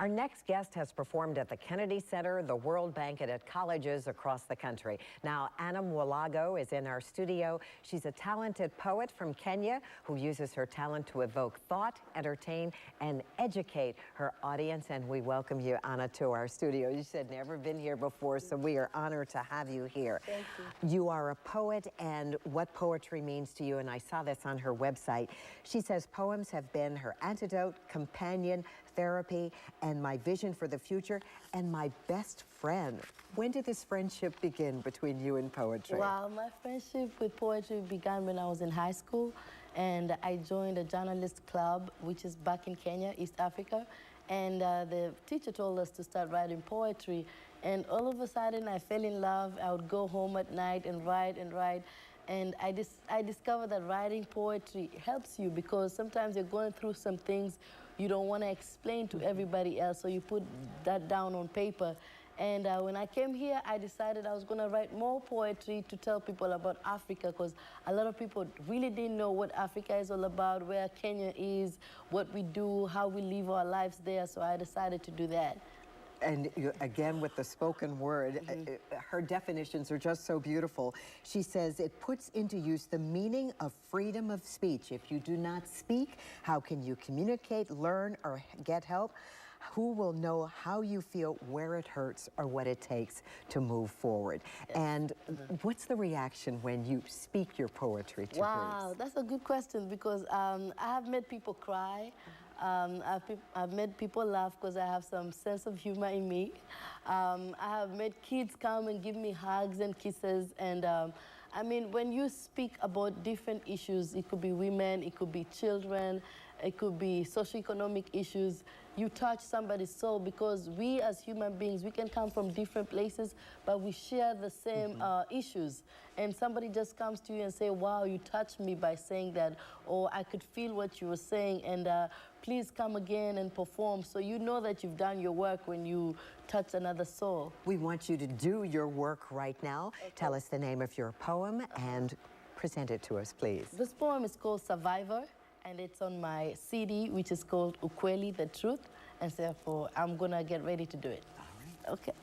Our next guest has performed at the Kennedy Center, the World Bank, and at colleges across the country. Now, Mwalagho is in our studio. She's a talented poet from Kenya who uses her talent to evoke thought, entertain, and educate her audience. And we welcome you, Anna, to our studio. You said never been here before, so we are honored to have you here. Thank you. You are a poet, and what poetry means to you, and I saw this on her website. She says poems have been her antidote, companion, therapy, and my vision for the future, and my best friend. When did this friendship begin between you and poetry? Well, my friendship with poetry began when I was in high school, and I joined a journalist club, which is back in Kenya, East Africa, and the teacher told us to start writing poetry, and all of a sudden I fell in love. I would go home at night and write and write. And I discovered that writing poetry helps you because sometimes you're going through some things you don't want to explain to everybody else, so you put that down on paper. And when I came here, I decided I was going to write more poetry to tell people about Africa, because a lot of people really didn't know what Africa is all about, where Kenya is, what we do, how we live our lives there, so I decided to do that. And again, with the spoken word, her definitions are just so beautiful. She says it puts into use the meaning of freedom of speech. If you do not speak, how can you communicate, learn, or get help? Who will know how you feel, where it hurts, or what it takes to move forward? Yes. And what's the reaction when you speak your poetry to Wow, groups? that's a good question, because I have made people cry. I've made people laugh because I have some sense of humor in me. I have made kids come and give me hugs and kisses. And I mean, when you speak about different issues, it could be women, it could be children, it could be socioeconomic issues, you touch somebody's soul, because we as human beings, we can come from different places, but we share the same issues. And somebody just comes to you and say, wow, you touched me by saying that, or I could feel what you were saying, and please come again and perform. So you know that you've done your work when you touch another soul. We want you to do your work right now. Okay. Tell us the name of your poem and present it to us, please. This poem is called Survivor, and it's on my CD, which is called Ukweli, the Truth, and therefore I'm gonna get ready to do it. All right. Okay.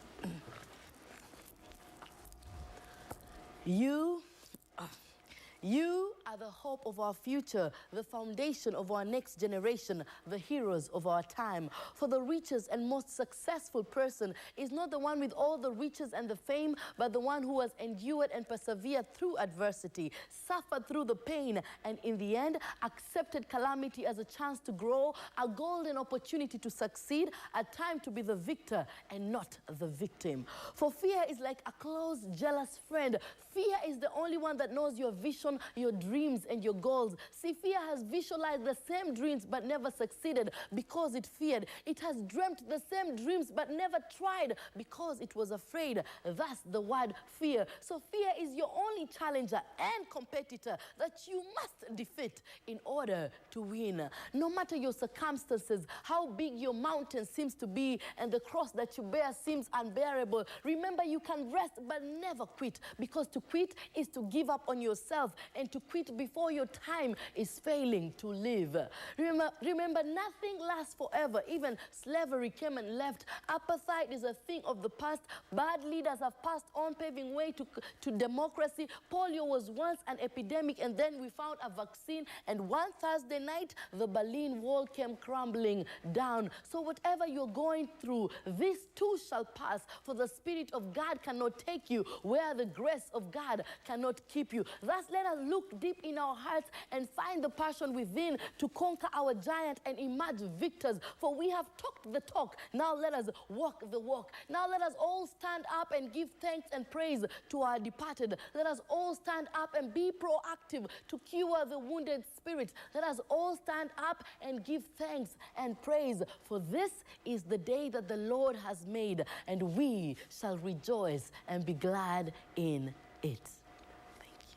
You are the hope of our future, the foundation of our next generation, the heroes of our time. For the richest and most successful person is not the one with all the riches and the fame, but the one who has endured and persevered through adversity, suffered through the pain, and in the end, accepted calamity as a chance to grow, a golden opportunity to succeed, a time to be the victor and not the victim. For fear is like a close, jealous friend. Fear is the only one that knows your vision, your dreams, and your goals. See, fear has visualized the same dreams but never succeeded because it feared. It has dreamt the same dreams but never tried because it was afraid. Thus the word fear. So fear is your only challenger and competitor that you must defeat in order to win. No matter your circumstances, how big your mountain seems to be, and the cross that you bear seems unbearable, remember you can rest but never quit, because to quit is to give up on yourself, and to quit before your time is failing to live. Remember, nothing lasts forever. Even slavery came and left. Apartheid is a thing of the past. Bad leaders have passed on, paving way to democracy. Polio was once an epidemic, and then we found a vaccine, and one Thursday night, the Berlin Wall came crumbling down. So whatever you're going through, this too shall pass, for the Spirit of God cannot take you where the grace of God cannot keep you. Thus, let us look deep in our hearts and find the passion within to conquer our giant and emerge victors. For we have talked the talk, now let us walk the walk. Now let us all stand up and give thanks and praise to our departed. Let us all stand up and be proactive to cure the wounded spirit. Let us all stand up and give thanks and praise, for this is the day that the Lord has made, and we shall rejoice and be glad in it.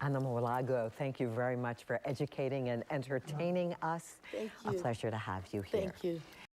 Mwalagho, thank you very much for educating and entertaining us. Thank you. A pleasure to have you here. Thank you.